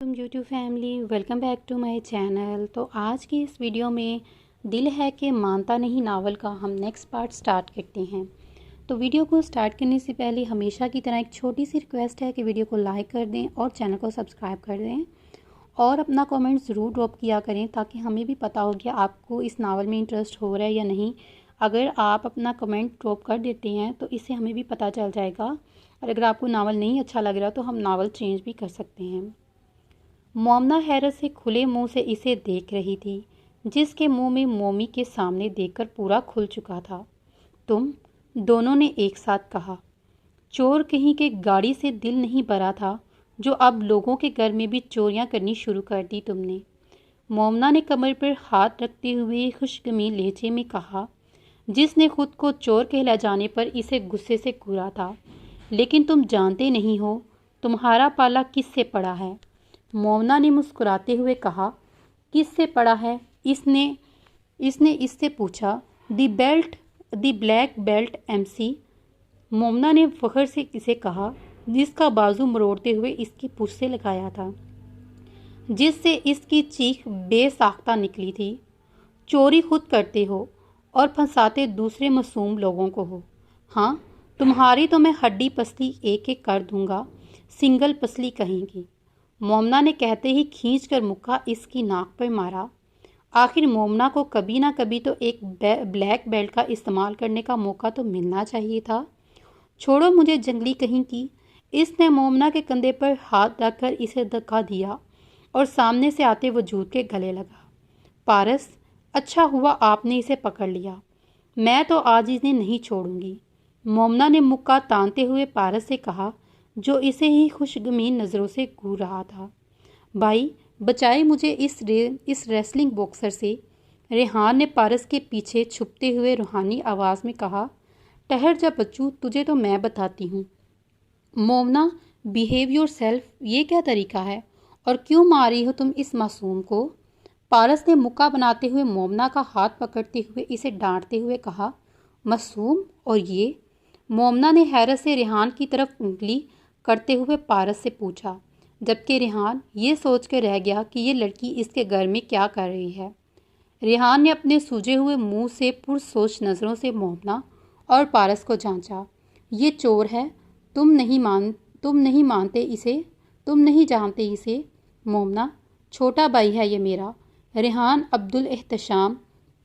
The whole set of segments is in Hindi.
अस्सलाम YouTube family, welcome back to my channel. तो आज की इस वीडियो में दिल है कि मानता नहीं नावल का हम नेक्स्ट पार्ट स्टार्ट करते हैं। तो वीडियो को स्टार्ट करने से पहले हमेशा की तरह एक छोटी सी रिक्वेस्ट है कि वीडियो को लाइक कर दें और चैनल को सब्सक्राइब कर दें और अपना कमेंट ज़रूर ड्रॉप किया करें ताकि हमें भी पता हो कि आपको इस नावल में इंटरेस्ट हो रहा है या नहीं। अगर आप अपना कमेंट ड्रॉप कर देते हैं तो इससे हमें भी पता चल जाएगा, और अगर आपको नावल नहीं अच्छा लग रहा तो हम नावल चेंज भी कर सकते हैं। मोमना हैरत से खुले मुंह से इसे देख रही थी, जिसके मुंह में मोमी के सामने देखकर पूरा खुल चुका था। तुम, दोनों ने एक साथ कहा। चोर कहीं के गाड़ी से दिल नहीं भरा था जो अब लोगों के घर में भी चोरियां करनी शुरू कर दी तुमने। मोमना ने कमर पर हाथ रखते हुए खुशगमी लहजे में कहा, जिसने खुद को चोर कहला जाने पर इसे गुस्से से घूरा था। लेकिन तुम जानते नहीं हो तुम्हारा पाला किससे पड़ा है। मोमना ने मुस्कुराते हुए कहा, किससे पड़ा है? इसने इसने इससे पूछा। द ब्लैक बेल्ट एमसी, मोमना ने फखर से इसे कहा, जिसका बाजू मरोड़ते हुए इसकी पूंछ से लगाया था, जिससे इसकी चीख बेसाख्ता निकली थी। चोरी खुद करते हो और फंसाते दूसरे मासूम लोगों को हो। हाँ, तुम्हारी तो मैं हड्डी पसली एक एक कर दूंगा, सिंगल पसली कहेंगी। मोमना ने कहते ही खींचकर मुक्का इसकी नाक पर मारा। आखिर मोमना को कभी ना कभी तो एक ब्लैक बेल्ट का इस्तेमाल करने का मौका तो मिलना चाहिए था। छोड़ो मुझे जंगली कहीं की। इसने मोमना के कंधे पर हाथ रखकर इसे धक्का दिया और सामने से आते वजूद के गले लगा। पारस, अच्छा हुआ आपने इसे पकड़ लिया। मैं तो आज इन्हें नहीं छोड़ूंगी। मोमना ने मुक्का तानते हुए पारस से कहा, जो इसे ही खुशगमीन नज़रों से घूर रहा था। भाई, बचाए मुझे इस रेसलिंग बॉक्सर से। रेहान ने पारस के पीछे छुपते हुए रूहानी आवाज़ में कहा। ठहर जा बच्चू, तुझे तो मैं बताती हूँ। मोमना, बिहेव योर सेल्फ, ये क्या तरीका है और क्यों मारी हो तुम इस मासूम को? पारस ने मुक्का बनाते हुए मोमना का हाथ पकड़ते हुए इसे डांटते हुए कहा। मासूम और ये? मोमना ने हैरत से रेहान की तरफ उंगली करते हुए पारस से पूछा, जबकि रेहान ये सोच कर रह गया कि ये लड़की इसके घर में क्या कर रही है। रेहान ने अपने सूजे हुए मुंह से पुरसोच नज़रों से मोमना और पारस को जांचा। ये चोर है, तुम नहीं मानते इसे, तुम नहीं जानते इसे। मोमना, छोटा भाई है ये मेरा, रेहान अब्दुल एहतशाम।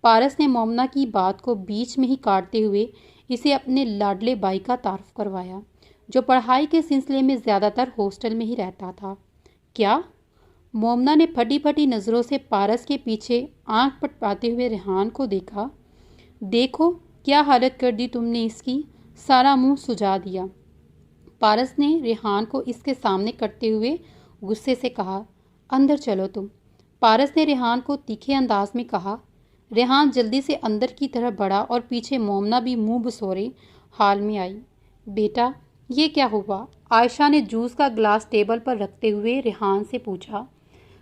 पारस ने मोमना की बात को बीच में ही काटते हुए इसे अपने लाडले भाई का तारुफ करवाया, जो पढ़ाई के सिलसिले में ज़्यादातर हॉस्टल में ही रहता था। क्या? मोमना ने फटी फटी नज़रों से पारस के पीछे आंख पटपाते हुए रेहान को देखा। देखो क्या हालत कर दी तुमने इसकी, सारा मुंह सुजा दिया। पारस ने रेहान को इसके सामने करते हुए गुस्से से कहा। अंदर चलो तुम, पारस ने रेहान को तीखे अंदाज में कहा। रेहान जल्दी से अंदर की तरफ बढ़ा और पीछे मोमना भी मुंह बसोरे हाल में आई। बेटा, ये क्या हुआ? आयशा ने जूस का ग्लास टेबल पर रखते हुए रेहान से पूछा।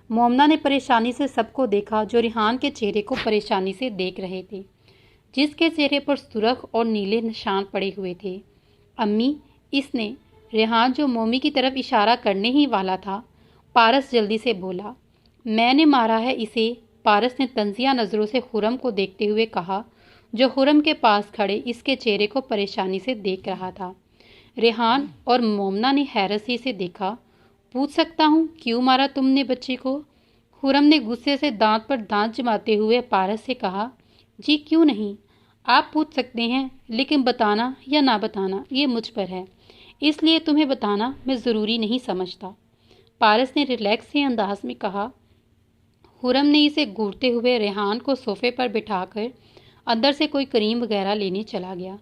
मोमना ने परेशानी से सबको देखा, जो रेहान के चेहरे को परेशानी से देख रहे थे, जिसके चेहरे पर सुर्ख और नीले निशान पड़े हुए थे। अम्मी, इसने। रेहान जो मोमी की तरफ इशारा करने ही वाला था, पारस जल्दी से बोला। मैंने मारा है इसे, पारस ने तंजिया नज़रों से खुरम को देखते हुए कहा, जो खुरम के पास खड़े इसके चेहरे को परेशानी से देख रहा था। रेहान और मोमना ने हैरत से देखा। पूछ सकता हूँ क्यों मारा तुमने बच्चे को? खुरम ने गुस्से से दांत पर दांत जमाते हुए पारस से कहा। जी क्यों नहीं, आप पूछ सकते हैं, लेकिन बताना या ना बताना ये मुझ पर है, इसलिए तुम्हें बताना मैं ज़रूरी नहीं समझता, पारस ने रिलैक्स से अंदाज में कहा। खुरम ने इसे घूरते हुए रेहान को सोफे पर बिठाकर अंदर से कोई क्रीम वगैरह लेने चला गया।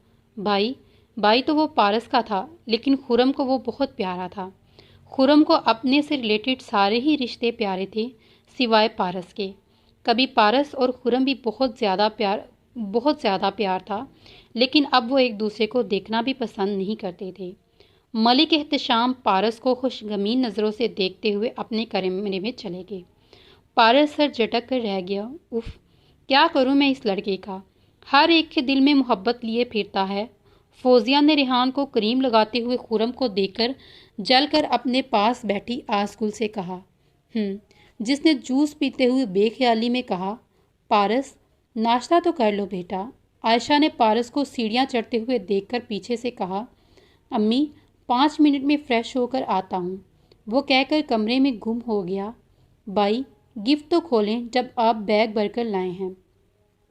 भाई तो वो पारस का था, लेकिन खुरम को वो बहुत प्यारा था। खुरम को अपने से रिलेटेड सारे ही रिश्ते प्यारे थे सिवाय पारस के। कभी पारस और खुरम भी बहुत ज़्यादा प्यार था, लेकिन अब वो एक दूसरे को देखना भी पसंद नहीं करते थे। मलिक एहतशाम पारस को खुशगमीन नज़रों से देखते हुए अपने कमरे में चले गए। पारस सर झटक कर रह गया। उफ, क्या करूं मैं इस लड़के का, हर एक के दिल में मोहब्बत लिए फिरता है। फौजिया ने रेहान को क्रीम लगाते हुए खुरम को देखकर जलकर अपने पास बैठी आसकुल से कहा। जिसने जूस पीते हुए बेख्याली में कहा, पारस नाश्ता तो कर लो बेटा। आयशा ने पारस को सीढ़ियाँ चढ़ते हुए देखकर पीछे से कहा, अम्मी 5 मिनट में फ्रेश होकर आता हूँ। वो कहकर कमरे में गुम हो गया। बाई गिफ्ट तो खोलें जब आप बैग भरकर लाए हैं।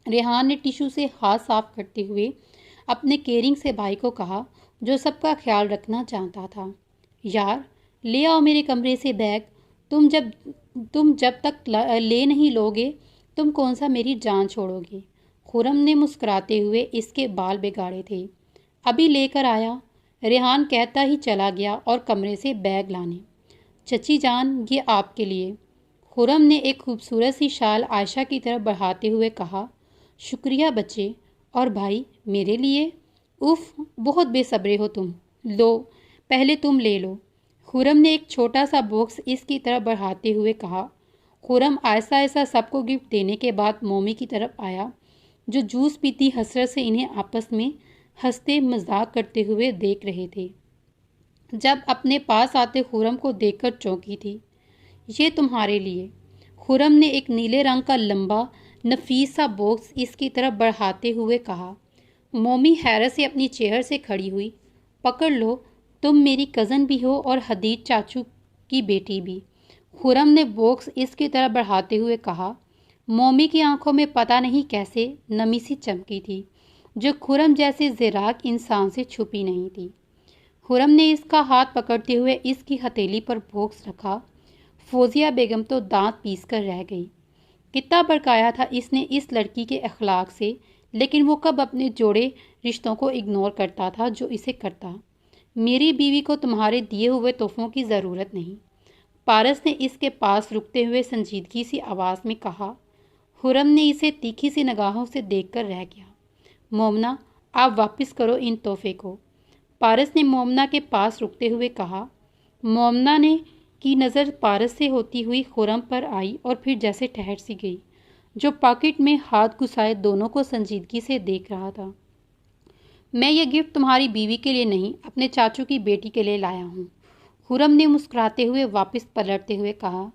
रेहान ने टिश्यू से हाथ साफ करते हुए अपने केयरिंग से भाई को कहा, जो सबका ख्याल रखना चाहता था। यार ले आओ मेरे कमरे से बैग। तुम जब तक ले नहीं लोगे तुम कौन सा मेरी जान छोड़ोगे। खुरम ने मुस्कुराते हुए इसके बाल बिगाड़े थे। अभी लेकर आया, रेहान कहता ही चला गया और कमरे से बैग लाने। चची जान ये आपके लिए। खुरम ने एक खूबसूरत सी शाल आयशा की तरफ बढ़ाते हुए कहा, शुक्रिया बच्चे। और भाई मेरे लिए? उफ बहुत बेसब्रे हो तुम। लो पहले तुम ले लो। खुरम ने एक छोटा सा बॉक्स इसकी तरफ बढ़ाते हुए कहा। खुरम ऐसा ऐसा सबको गिफ्ट देने के बाद मोमी की तरफ आया, जो जूस पीती हसरत से इन्हें आपस में हंसते मजाक करते हुए देख रहे थे। जब अपने पास आते खुरम को देखकर चौंकी थी। ये तुम्हारे लिए। खुरम ने एक नीले रंग का लंबा नफीस सा बॉक्स इसकी तरफ बढ़ाते हुए कहा। मोमी हैरत से अपनी चेयर से खड़ी हुई। पकड़ लो, तुम मेरी कज़न भी हो और हदीज चाचू की बेटी भी। खुरम ने बॉक्स इसकी तरफ बढ़ाते हुए कहा। मोमी की आंखों में पता नहीं कैसे नमी सी चमकी थी, जो खुरम जैसे ज़िराक इंसान से छुपी नहीं थी। खुरम ने इसका हाथ पकड़ते हुए इसकी हथेली पर बॉक्स रखा। फौजिया बेगम तो दांत पीस कर रह गई। कितना भड़काया था इसने इस लड़की के अखलाक से, लेकिन वो कब अपने जोड़े रिश्तों को इग्नोर करता था जो इसे करता। मेरी बीवी को तुम्हारे दिए हुए तोहफों की ज़रूरत नहीं, पारस ने इसके पास रुकते हुए संजीदगी सी आवाज़ में कहा। खुरम ने इसे तीखी सी निगाहों से देखकर रह गया। मोमना आप वापस करो इन तोहफे को, पारस ने मोमना के पास रुकते हुए कहा। मोमना ने की नज़र पारस से होती हुई खुरम पर आई और फिर जैसे ठहर सी गई, जो पॉकेट में हाथ घुसाए दोनों को संजीदगी से देख रहा था। मैं ये गिफ्ट तुम्हारी बीवी के लिए नहीं, अपने चाचू की बेटी के लिए लाया हूँ, खुरम ने मुस्कुराते हुए वापस पलटते हुए कहा।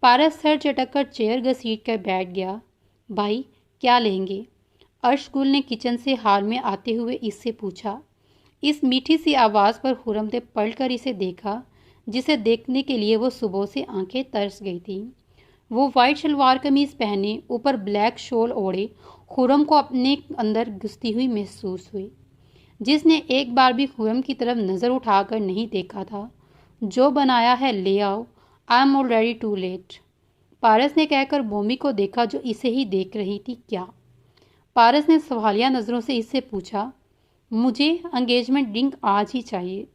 पारस सर चटक कर चेयर घसीट कर बैठ गया। भाई क्या लेंगे? अर्शगुल ने किचन से हाल में आते हुए इससे पूछा। इस मीठी सी आवाज़ पर खुरम ने पलट कर इसे देखा, जिसे देखने के लिए वो सुबह से आंखें तरस गई थी। वो वाइट शलवार कमीज़ पहने ऊपर ब्लैक शॉल ओढ़े खुरम को अपने अंदर घुसती हुई महसूस हुई। जिसने एक बार भी खुरम की तरफ नज़र उठाकर नहीं देखा था। जो बनाया है ले आओ, I am already too late, Paras ने कहकर मोमी को देखा जो इसे ही देख रही थी। क्या? पारस ने सवालिया नज़रों से इससे पूछा। मुझे एंगेजमेंट रिंग आज ही चाहिए,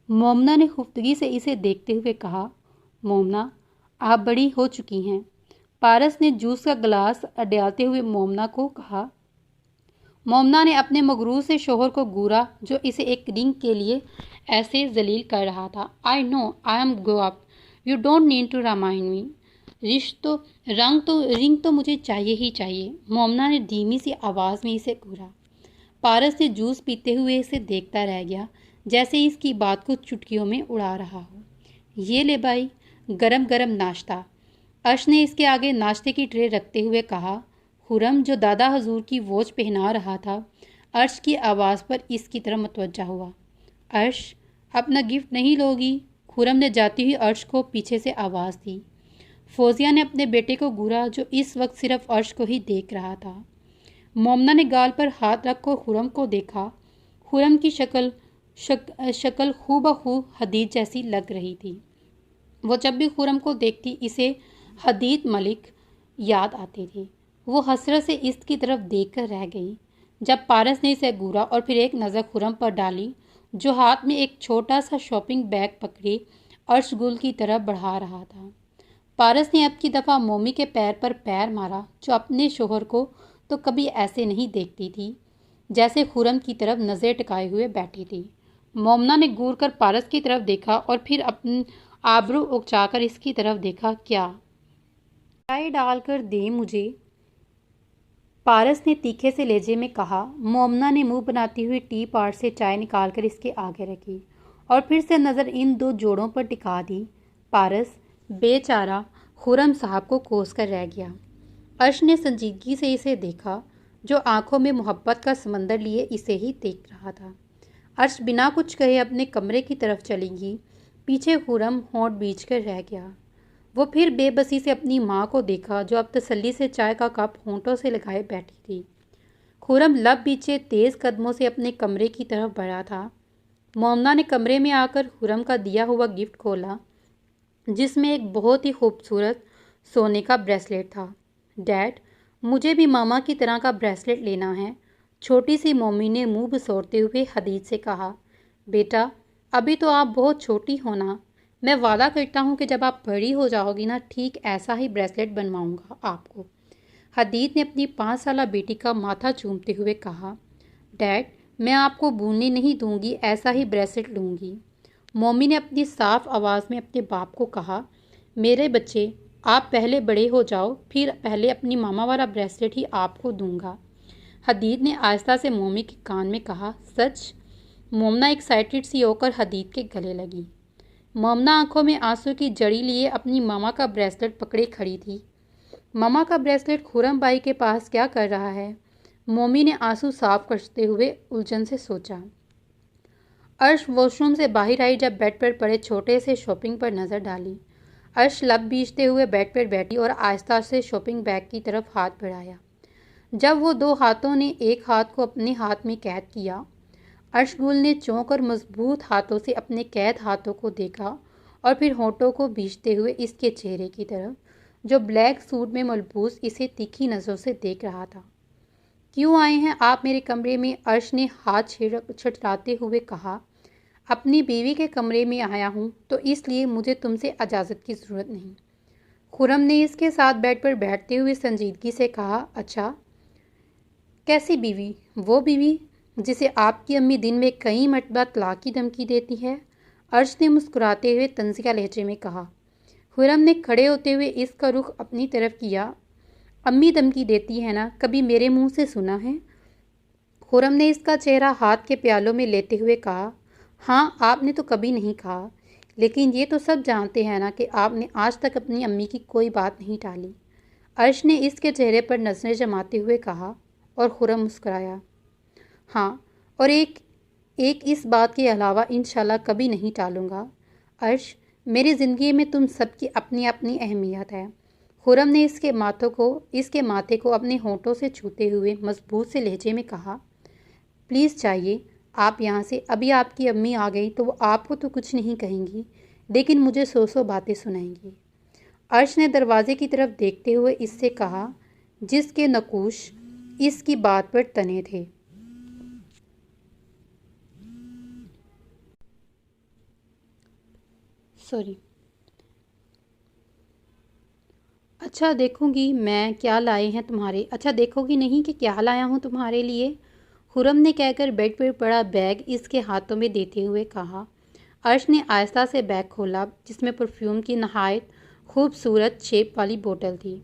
मोमना ने खुफ्तगी से इसे देखते हुए कहा। मोमना आप बड़ी हो चुकी हैं, पारस ने जूस का गिलास अड्यालते हुए मोमना को कहा। मोमना ने अपने मगरूर से शोहर को घूरा, जो इसे एक रिंग के लिए ऐसे जलील कर रहा था। I know I am grow up, you don't need to remind me. Ring तो मुझे चाहिए ही चाहिए, मोमना ने धीमी सी आवाज़ में इसे घूरा। पारस ने जूस पीते हुए इसे देखता रह गया, जैसे इसकी बात को चुटकियों में उड़ा रहा हो। ये ले भाई, गरम गरम नाश्ता, अर्श ने इसके आगे नाश्ते की ट्रे रखते हुए कहा। खुरम जो दादा हजूर की वॉच पहना रहा था, अर्श की आवाज़ पर इसकी तरफ मुतवज्जा हुआ। अर्श अपना गिफ्ट नहीं लोगी? खुरम ने जाती हुई अर्श को पीछे से आवाज़ दी। फौजिया ने अपने बेटे को घूरा, जो इस वक्त सिर्फ अर्श को ही देख रहा था। मोमना ने गाल पर हाथ रखकर खुरम को देखा। खुरम की शक्ल खूबखू हदीज जैसी लग रही थी। वो जब भी खुरम को देखती इसे हदीद मलिक याद आते थे। वो हसरत से इसकी तरफ देखकर रह गई। जब पारस ने इसे घूरा और फिर एक नज़र खुरम पर डाली, जो हाथ में एक छोटा सा शॉपिंग बैग पकड़े अर्शगुल की तरफ बढ़ा रहा था। पारस ने अब की दफ़ा मोमी के पैर पर पैर मारा, जो अपने शोहर को तो कभी ऐसे नहीं देखती थी, जैसे खुरम की तरफ नज़र टिकाए हुए बैठी थी। मोमना ने घूर कर पारस की तरफ देखा और फिर अपनी आबरू उकचाकर इसकी तरफ देखा। क्या? चाय डालकर दे मुझे, पारस ने तीखे से लहजे में कहा। मोमना ने मुंह बनाती हुई टी पॉट से चाय निकालकर इसके आगे रखी और फिर से नज़र इन दो जोड़ों पर टिका दी। पारस बेचारा खुर्रम साहब को कोस कर रह गया। अर्श ने संजीदगी से इसे देखा, जो आंखों में मोहब्बत का समंदर लिए इसे ही देख रहा था। अर्श बिना कुछ कहे अपने कमरे की तरफ चली गई। पीछे खुर्रम होंठ बींच कर रह गया। वो फिर बेबसी से अपनी माँ को देखा, जो अब तसल्ली से चाय का कप होंठों से लगाए बैठी थी। खुर्रम लब बीचे तेज़ कदमों से अपने कमरे की तरफ बढ़ा था। मोमना ने कमरे में आकर खुर्रम का दिया हुआ गिफ्ट खोला, जिसमें एक बहुत ही खूबसूरत सोने का ब्रेसलेट था। डैड, मुझे भी मामा की तरह का ब्रेसलेट लेना है, छोटी सी मोमी ने मुंह बसोरते हुए हदीद से कहा। बेटा, अभी तो आप बहुत छोटी हो ना, मैं वादा करता हूँ कि जब आप बड़ी हो जाओगी ना, ठीक ऐसा ही ब्रेसलेट बनवाऊँगा आपको। हदीद ने अपनी 5 साला बेटी का माथा चूमते हुए कहा। डैड, मैं आपको भूलने नहीं दूंगी, ऐसा ही ब्रेसलेट लूँगी। मम्मी ने अपनी साफ आवाज़ में अपने बाप को कहा। मेरे बच्चे, आप पहले बड़े हो जाओ, फिर पहले अपनी मामा वाला ब्रेसलेट ही आपको दूंगा। हदीद ने आहिस्ता से मम्मी के कान में कहा। सच? मोमना एक्साइटेड सी होकर हदीद के गले लगी। मोमना आंखों में आंसू की जड़ी लिए अपनी मामा का ब्रेसलेट पकड़े खड़ी थी। मामा का ब्रेसलेट खुर्रम भाई के पास क्या कर रहा है? मोमी ने आंसू साफ करते हुए उलझन से सोचा। अर्श वॉशरूम से बाहर आई, जब बेड पर पड़े छोटे से शॉपिंग पर नज़र डाली। अर्श लब बीजते हुए बेड पर बैठी और आहिस्ता से शॉपिंग बैग की तरफ हाथ बढ़ाया। जब वो 2 हाथों ने एक हाथ को अपने हाथ में कैद किया, अर्शगुल ने चौंक और मजबूत हाथों से अपने कैद हाथों को देखा और फिर होठों को बीजते हुए इसके चेहरे की तरफ, जो ब्लैक सूट में मलबूस इसे तीखी नज़रों से देख रहा था। क्यों आए हैं आप मेरे कमरे में? अर्श ने हाथ छटलाते हुए कहा। अपनी बीवी के कमरे में आया हूँ, तो इसलिए मुझे तुमसे इजाज़त की ज़रूरत नहीं। खुर्रम ने इसके साथ बेड पर बैठते हुए संजीदगी से कहा। अच्छा, कैसी बीवी? वो बीवी जिसे आपकी अम्मी दिन में कई मरतबा तलाक की धमकी देती है? अर्श ने मुस्कुराते हुए तंजिया लहजे में कहा। खुर्रम ने खड़े होते हुए इसका रुख अपनी तरफ किया। अम्मी धमकी देती है ना, कभी मेरे मुंह से सुना है? खुर्रम ने इसका चेहरा हाथ के प्यालों में लेते हुए कहा। हाँ, आपने तो कभी नहीं कहा, लेकिन ये तो सब जानते हैं ना कि आपने आज तक अपनी अम्मी की कोई बात नहीं टाली। अर्श ने इसके चेहरे पर नज़रें जमाते हुए कहा और खुर्रम मुस्कुराया। हाँ, और एक इस बात के अलावा इंशाल्लाह कभी नहीं टालूंगा। अर्श, मेरी ज़िंदगी में तुम सबकी अपनी अपनी अहमियत है। खुर्रम ने इसके माथे को अपने होंठों से छूते हुए मजबूत से लहजे में कहा। प्लीज़ चाहिए आप यहाँ से। अभी आपकी अम्मी आ गई तो वो आपको तो कुछ नहीं कहेंगी, लेकिन मुझे 100 बातें सुनाएंगी। अर्श ने दरवाजे की तरफ देखते हुए इससे कहा, जिसके नकूश इसकी बात पर तने थे। अच्छा देखूंगी मैं क्या लाए हैं तुम्हारे। अच्छा देखोगी नहीं कि क्या लाया हूँ तुम्हारे लिए? खुर्रम ने कहकर बेड पर पड़ा बैग इसके हाथों में देते हुए कहा। अर्श ने आहिस्ता से बैग खोला, जिसमें परफ्यूम की नहायत खूबसूरत शेप वाली बोतल थी।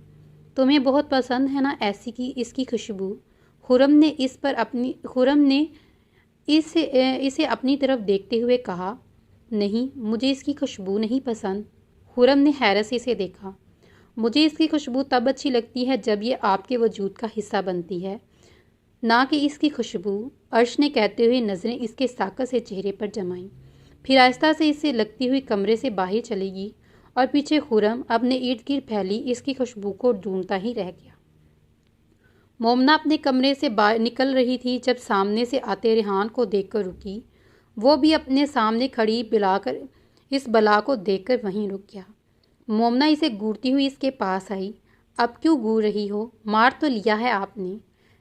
तुम्हें बहुत पसंद है ना ऐसी की इसकी खुशबू? खुर्रम ने इसे अपनी तरफ देखते हुए कहा। नहीं, मुझे इसकी खुशबू नहीं पसंद। खुर्रम ने हैरत से इसे देखा। मुझे इसकी खुशबू तब अच्छी लगती है जब ये आपके वजूद का हिस्सा बनती है, ना कि इसकी खुशबू। अर्श ने कहते हुए नज़रें इसके साकत से चेहरे पर जमाईं, फिर आहिस्ता से इससे लगती हुई कमरे से बाहर चलेगी और पीछे खुर्रम अपने इर्द गिर्द फैली इसकी खुशबू को ढूंढता ही रह गया। मोमना अपने कमरे से बाहर निकल रही थी जब सामने से आते रेहान को देखकर रुकी। वो भी अपने सामने खड़ी इस बला को देखकर वहीं रुक गया। मोमना इसे घूरती हुई इसके पास आई। अब क्यों घूर रही हो? मार तो लिया है आपने।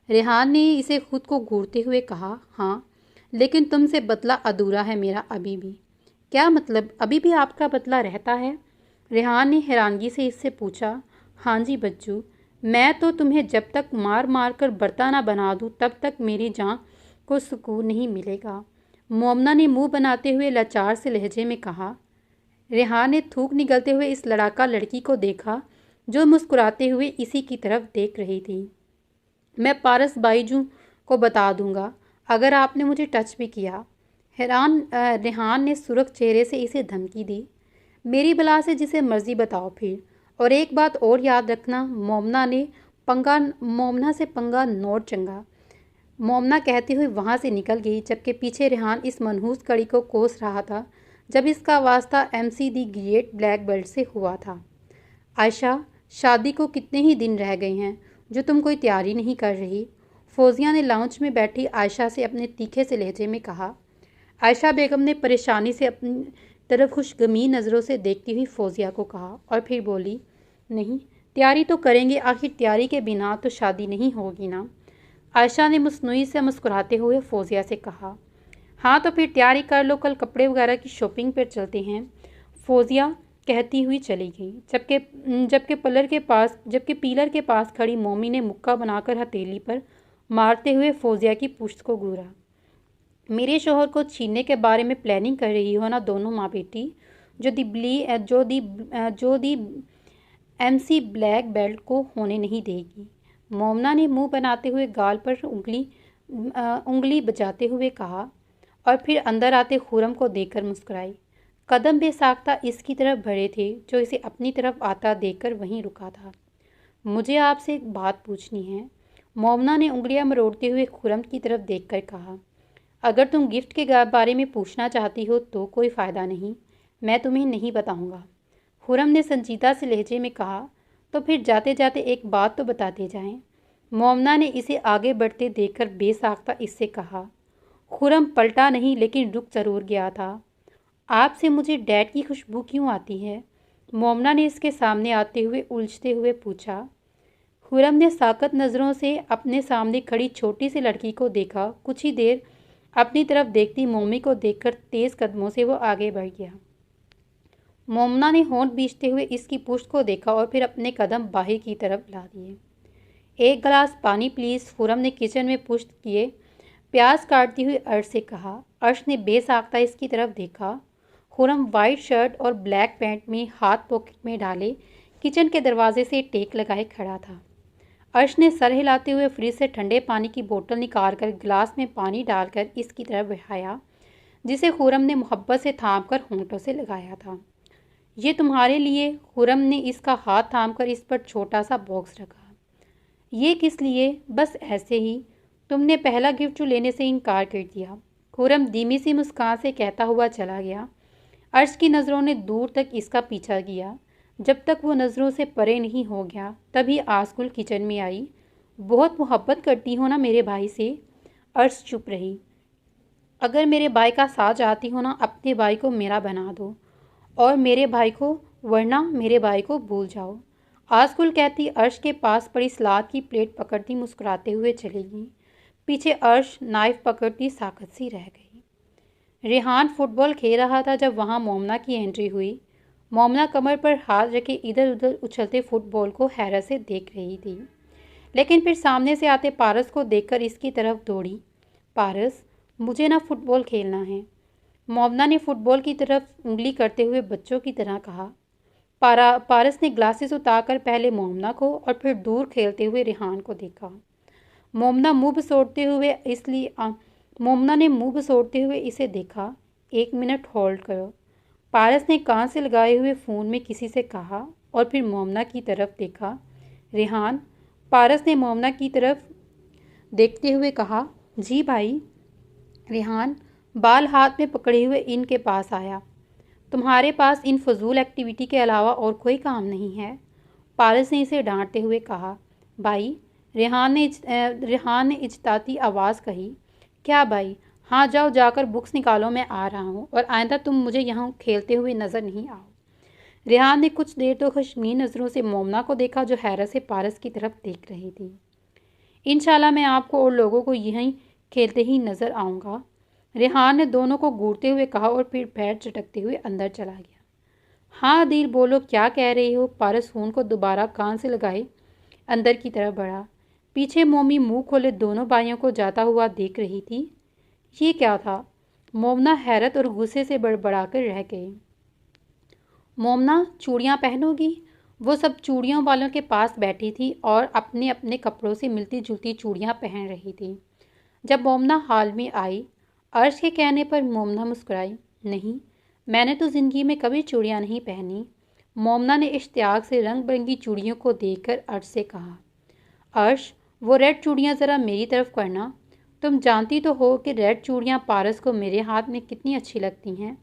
रेहान ने इसे खुद को घूरते हुए कहा। हाँ, लेकिन तुमसे बदला अधूरा है मेरा अभी भी। क्या मतलब, अभी भी आपका बदला रहता है? रेहान ने हैरानगी से इससे पूछा। हाँ जी बच्चू, मैं तो तुम्हें जब तक मार मार कर बर्ता ना बना दूँ तब तक मेरी जान को सुकून नहीं मिलेगा। मोमना ने मुंह बनाते हुए लाचार से लहजे में कहा। रेहान ने थूक निगलते हुए इस लड़ाका लड़की को देखा, जो मुस्कुराते हुए इसी की तरफ देख रही थी। मैं पारस बाईजू को बता दूंगा अगर आपने मुझे टच भी किया। रेहान ने सुर्ख चेहरे से इसे धमकी दी। मेरी बला से जिसे मर्जी बताओ फिर। और एक बात और याद रखना, मोमना से पंगा नोट चंगा। मोमना कहती हुई वहाँ से निकल गई, जबकि पीछे रेहान इस मनहूस कड़ी को कोस रहा था जब इसका वास्ता MC the great black belt से हुआ था। आयशा, शादी को कितने ही दिन रह गए हैं जो तुम कोई तैयारी नहीं कर रही? फौजिया ने लाउंज में बैठी आयशा से अपने तीखे से लहजे में कहा। आयशा बेगम ने परेशानी से अपनी तरफ खुशगमी नज़रों से देखती हुई फौजिया को कहा और फिर बोली, नहीं, तैयारी तो करेंगे, आखिर तैयारी के बिना तो शादी नहीं होगी ना। आयशा ने मुस्नुई से मुस्कुराते हुए फौजिया से कहा। हाँ तो फिर तैयारी कर लो, कल कपड़े वगैरह की शॉपिंग पर चलते हैं, फौजिया कहती हुई चली गई। जबकि पीलर के पास खड़ी मोमी ने मुक्का बनाकर हथेली पर मारते हुए फौजिया की पुश्त को घूरा। मेरे शोहर को छीनने के बारे में प्लानिंग कर रही हो ना दोनों माँ बेटी, जो दी MC ब्लैक बेल्ट को होने नहीं देगी। मोमना ने मुंह बनाते हुए गाल पर उंगली बजाते हुए कहा और फिर अंदर आते खुरम को देखकर मुस्कुराई। कदम बेसाख्ता इसकी तरफ बढ़े थे जो इसे अपनी तरफ आता देखकर वहीं रुका था। मुझे आपसे एक बात पूछनी है, मोमना ने उंगलियां मरोड़ते हुए खुरम की तरफ देखकर कहा। अगर तुम गिफ्ट के बारे में पूछना चाहती हो तो कोई फ़ायदा नहीं, मैं तुम्हें नहीं बताऊंगा, खुरम ने संजीदा से लहजे में कहा। तो फिर जाते जाते एक बात तो बताते जाएं। मोमना ने इसे आगे बढ़ते देखकर बेसाख्ता इससे कहा। खुरम पलटा नहीं लेकिन रुक जरूर गया था। आपसे मुझे डैड की खुशबू क्यों आती है? मोमना ने इसके सामने आते हुए उलझते हुए पूछा। खुरम ने साकत नज़रों से अपने सामने खड़ी छोटी सी लड़की को देखा। कुछ ही देर अपनी तरफ देखती मोमी को देखकर तेज़ कदमों से वो आगे बढ़ गया। मोमना ने होंठ बीचते हुए इसकी पुश्त को देखा और फिर अपने कदम बाहर की तरफ ला दिए। एक गिलास पानी प्लीज़, खुरम ने किचन में पुश्त किए प्याज काटती हुई अर्श से कहा। अर्श ने बेसाख्ता इसकी तरफ देखा। खुरम वाइट शर्ट और ब्लैक पैंट में हाथ पॉकेट में डाले किचन के दरवाजे से टेक लगाए खड़ा था। अर्श ने सर हिलाते हुए फ्रिज से ठंडे पानी की बोतल निकालकर गिलास में पानी डालकर इसकी तरफ बढ़ाया, जिसे खुरम ने मोहब्बत से थामकर होंठों से लगाया था। ये तुम्हारे लिए। खुरम ने इसका हाथ थामकर इस पर छोटा सा बॉक्स रखा। ये किस लिए? बस ऐसे ही, तुमने पहला गिफ्ट लेने से इनकार कर दिया, खुरम धीमी सी मुस्कान से कहता हुआ चला गया। अर्श की नज़रों ने दूर तक इसका पीछा किया। जब तक वो नज़रों से परे नहीं हो गया तभी आसकुल किचन में आई। बहुत मोहब्बत करती हो ना मेरे भाई से? अर्श चुप रही। अगर मेरे भाई का साथ चाहती हो ना, अपने भाई को मेरा बना दो और मेरे भाई को, वरना मेरे भाई को भूल जाओ। आसकुल कहती अर्श के पास पड़ी सलाद की प्लेट पकड़ती मुस्कुराते हुए चली गई। पीछे अर्श नाइफ पकड़ती साकत सी रह गई। रेहान फुटबॉल खेल रहा था जब वहां मोमना की एंट्री हुई। मोमना कमर पर हाथ रखे इधर उधर उछलते फुटबॉल को हैरत से देख रही थी, लेकिन फिर सामने से आते पारस को देखकर इसकी तरफ दौड़ी। पारस, मुझे ना फुटबॉल खेलना है, मोमना ने फुटबॉल की तरफ उंगली करते हुए बच्चों की तरह कहा। पारस ने ग्लासेस उतारकर पहले मोमना को और फिर दूर खेलते हुए रेहान को देखा। मोमना ने मुंह बसोड़ते हुए इसे देखा। 1 मिनट होल्ड करो, पारस ने कान से लगाए हुए फ़ोन में किसी से कहा और फिर मोमना की तरफ देखा। रेहान, पारस ने मोमना की तरफ देखते हुए कहा। जी भाई। रेहान बाल हाथ में पकड़े हुए इनके पास आया। तुम्हारे पास इन फजूल एक्टिविटी के अलावा और कोई काम नहीं है? पारस ने इसे डांटते हुए कहा। भाई, रेहान ने इजताती आवाज़ कही। क्या भाई? हाँ जाओ, जाकर बुक्स निकालो, मैं आ रहा हूँ और आइंदा तुम मुझे यहाँ खेलते हुए नज़र नहीं आओ। रेहान ने कुछ देर तो खशमीन नज़रों से मोमना को देखा जो हैरत से पारस की तरफ देख रही थी। इंशाल्लाह मैं आपको और लोगों को यहीं खेलते ही नज़र आऊँगा, रेहान ने दोनों को घूरते हुए कहा और फिर पैर चटकते हुए अंदर चला गया। हाँ दिल, बोलो क्या कह रही हो? पारस फ़ोन को दोबारा कान से लगाए अंदर की तरफ बढ़ा। पीछे मोमी मुंह खोले दोनों भाइयों को जाता हुआ देख रही थी। ये क्या था? मोमना हैरत और गुस्से से बड़बड़ाकर रह गई। मोमना, चूड़ियाँ पहनोगी? वो सब चूड़ियों वालों के पास बैठी थी और अपने अपने कपड़ों से मिलती जुलती चूड़ियाँ पहन रही थी। जब मोमना हाल में आई, अर्श के कहने पर मोमना मुस्कुराई। नहीं, मैंने तो ज़िंदगी में कभी चूड़ियाँ नहीं पहनी। मोमना ने इश्तियाक से रंग बिरंगी चूड़ियों को देखकर अर्श से कहा, अर्श, वो रेड चूड़ियाँ ज़रा मेरी तरफ करना। तुम जानती तो हो कि रेड चूड़ियाँ पारस को मेरे हाथ में कितनी अच्छी लगती हैं।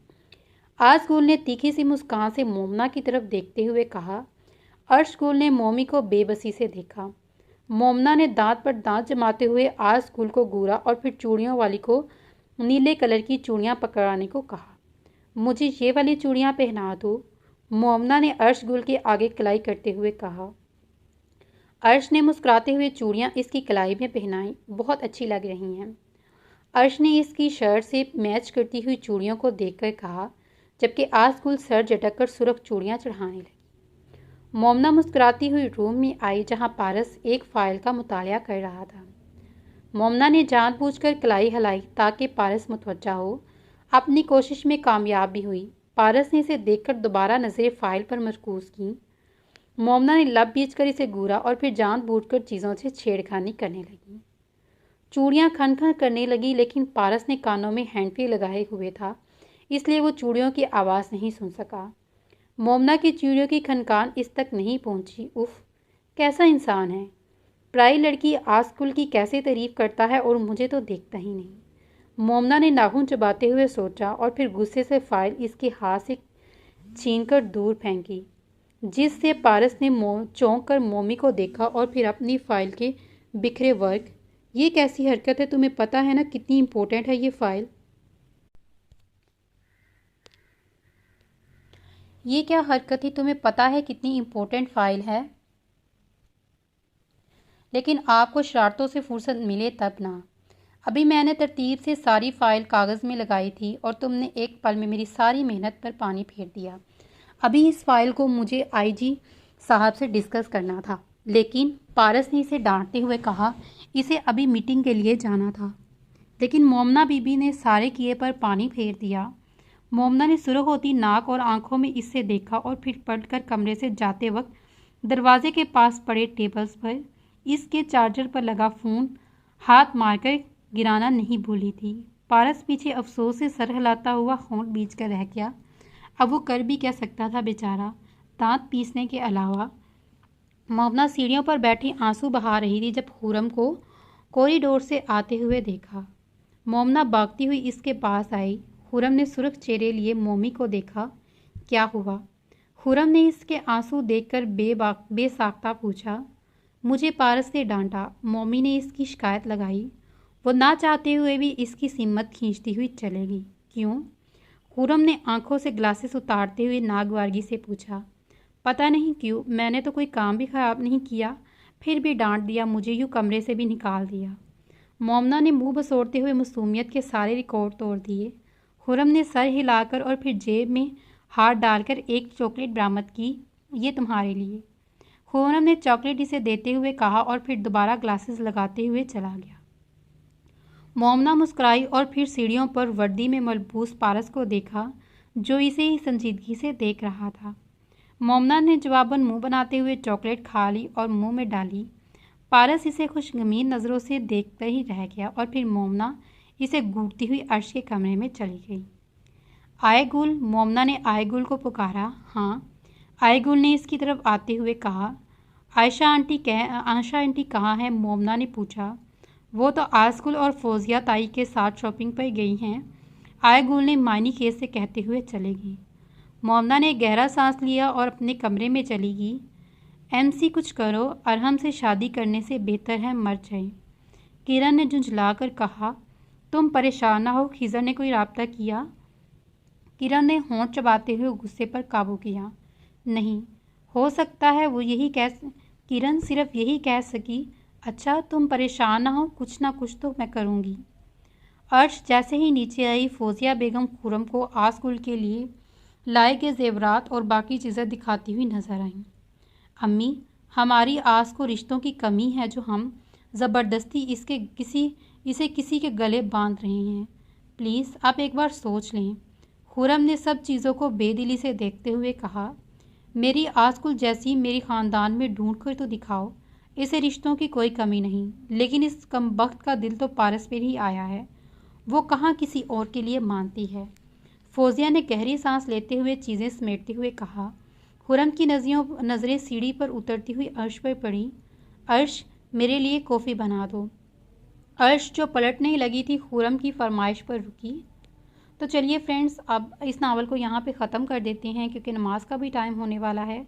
आज गुल ने तीखी सी मुस्कान से मोमना की तरफ देखते हुए कहा। अर्श गुल ने मोमी को बेबसी से देखा। मोमना ने दांत पर दांत जमाते हुए आज गुल को घूरा और फिर चूड़ियों वाली को नीले कलर की चूड़ियाँ पकड़ाने को कहा। मुझे ये वाली चूड़ियाँ पहना दो, मोमना ने अर्श गुल के आगे कलाई करते हुए कहा। अर्श ने मुस्कुराते हुए चूड़ियाँ इसकी कलाई में पहनाई। बहुत अच्छी लग रही हैं। अर्श ने इसकी शर्ट से मैच करती हुई चूड़ियों को देखकर कहा, जबकि आज गुल सर झटक कर सुर्ख चूड़ियाँ चढ़ाने लगी। मोमना मुस्कुराती हुई रूम में आई जहाँ पारस एक फाइल का मुतालिया कर रहा था। मोमना ने जानबूझकर कलाई हिलाई ताकि पारस मुतवज्जा हो। अपनी कोशिश में कामयाब भी हुई। पारस ने इसे देखकर दोबारा नज़रें फाइल पर मरकूज की। मोमना ने लब बीच कर इसे घूरा और फिर जानबूझकर चीज़ों से छेड़खानी करने लगी। चूड़ियाँ खन खन करने लगी, लेकिन पारस ने कानों में हैंडफ्री लगाए हुए था, इसलिए वो चूड़ियों की आवाज़ नहीं सुन सका। मोमना की चूड़ियों की खनकान इस तक नहीं पहुंची। उफ, कैसा इंसान है। पराई लड़की आसकुल की कैसे तारीफ करता है और मुझे तो देखता ही नहीं। मोमना ने नाखून चबाते हुए सोचा और फिर गुस्से से फाइल इसके हाथ से छीनकर दूर फेंकी, जिससे पारस ने चौंक कर मोमी को देखा और फिर अपनी फाइल के बिखरे वर्क। ये कैसी हरकत है? तुम्हें पता है ना कितनी इम्पोर्टेंट है ये फाइल? ये क्या हरकत है? तुम्हें पता है कितनी इम्पोर्टेंट फाइल है? लेकिन आपको शरारतों से फुर्सत मिले तब ना। अभी मैंने तरतीब से सारी फाइल कागज़ में लगाई थी और तुमने एक पल में मेरी सारी मेहनत पर पानी फेर दिया। अभी इस फाइल को मुझे आईजी साहब से डिस्कस करना था, लेकिन पारस ने इसे डांटते हुए कहा, इसे अभी मीटिंग के लिए जाना था। लेकिन मोमना बीबी ने सारे किए पर पानी फेर दिया। मोमना ने सुर्ख होती नाक और आंखों में इससे देखा और फिर पलटकर कमरे से जाते वक्त दरवाजे के पास पड़े टेबल्स पर इसके चार्जर पर लगा फ़ोन हाथ मारकर गिराना नहीं भूली थी। पारस पीछे अफसोस से सर हिलाता हुआ होंठ बीच कर रह गया। अब वो कर भी क्या सकता था बेचारा, दांत पीसने के अलावा। मोमना सीढ़ियों पर बैठी आंसू बहा रही थी जब खुरम को कॉरिडोर से आते हुए देखा। मोमना भागती हुई इसके पास आई। खुरम ने सुर्ख चेहरे लिए मोमी को देखा। क्या हुआ? खुरम ने इसके आंसू देखकर बेसाख्ता पूछा। मुझे पारस ने डांटा, मोमी ने इसकी शिकायत लगाई। वो ना चाहते हुए भी इसकी सिम्मत खींचती हुई चलेगी। क्यों? खुरम ने आंखों से ग्लासेस उतारते हुए नागवारगी से पूछा। पता नहीं क्यों, मैंने तो कोई काम भी ख़राब नहीं किया, फिर भी डांट दिया, मुझे यूँ कमरे से भी निकाल दिया। मोमना ने मुंह बसोड़ते हुए मासूमियत के सारे रिकॉर्ड तोड़ दिए। खुरम ने सर हिलाकर और फिर जेब में हाथ डालकर एक चॉकलेट बरामद की। ये तुम्हारे लिए। खुरम ने चॉकलेट इसे देते हुए कहा और फिर दोबारा ग्लासेस लगाते हुए चला गया। मोमना मुस्कुराई और फिर सीढ़ियों पर वर्दी में मलबूस पारस को देखा, जो इसे ही संजीदगी से देख रहा था। मोमना ने जवाबन मुंह बनाते हुए चॉकलेट खा ली और मुंह में डाली। पारस इसे खुशगमीन नज़रों से देखते ही रह गया और फिर मोमना इसे घूरती हुई अर्श के कमरे में चली गई। आए गुल, मोमना ने आए गुल को पुकारा। हाँ, आए गुल ने इसकी तरफ आते हुए कहा। आयशा आंटी कहाँ है? मोमना ने पूछा। वो तो आसकुल और फौजिया ताई के साथ शॉपिंग पर गई हैं, आए गुल ने मायनी केस से कहते हुए चलेगी। मोमना ने गहरा सांस लिया और अपने कमरे में चली गई। एमसी कुछ करो, अरहम से शादी करने से बेहतर है मर जाए, किरण ने झुंझलाकर कहा। तुम परेशान ना हो, खिज़र ने कोई राब्ता किया? किरण ने होंठ चबाते हुए गुस्से पर काबू किया। नहीं हो सकता है वो यही किरण सिर्फ यही कह सकी। अच्छा, तुम परेशान ना हो, कुछ ना कुछ तो मैं करूँगी। अर्श जैसे ही नीचे आई, फौजिया बेगम खुरम को आसकुल के लिए लाए गए जेवरात और बाकी चीज़ें दिखाती हुई नजर आईं। अम्मी, हमारी आस को रिश्तों की कमी है जो हम ज़बरदस्ती इसे किसी के गले बांध रहे हैं। प्लीज़ आप एक बार सोच लें। खुरम ने सब चीज़ों को बेदिली से देखते हुए कहा। मेरी आसकुल जैसी मेरी ख़ानदान में ढूंढ कर तो दिखाओ। इसे रिश्तों की कोई कमी नहीं, लेकिन इस कमबख्त का दिल तो पारस पर ही आया है। वो कहाँ किसी और के लिए मानती है। फौजिया ने गहरी सांस लेते हुए चीज़ें समेटते हुए कहा। खुर्रम की नज़रें सीढ़ी पर उतरती हुई अर्श पर पड़ी। अर्श, मेरे लिए कॉफ़ी बना दो। अर्श जो पलटने लगी थी खुर्रम की फरमाइश पर रुकी। तो चलिए फ्रेंड्स, अब इस नावल को यहाँ पे ख़त्म कर देते हैं क्योंकि नमाज का भी टाइम होने वाला है।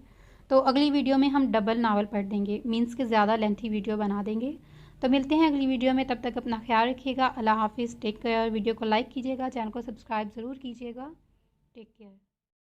तो अगली वीडियो में हम डबल नावल पढ़ देंगे, मीन्स के ज़्यादा लेंथी वीडियो बना देंगे। तो मिलते हैं अगली वीडियो में, तब तक अपना ख्याल रखिएगा। अल्लाह हाफिज़, टेक केयर। वीडियो को लाइक कीजिएगा, चैनल को सब्सक्राइब ज़रूर कीजिएगा। Take care.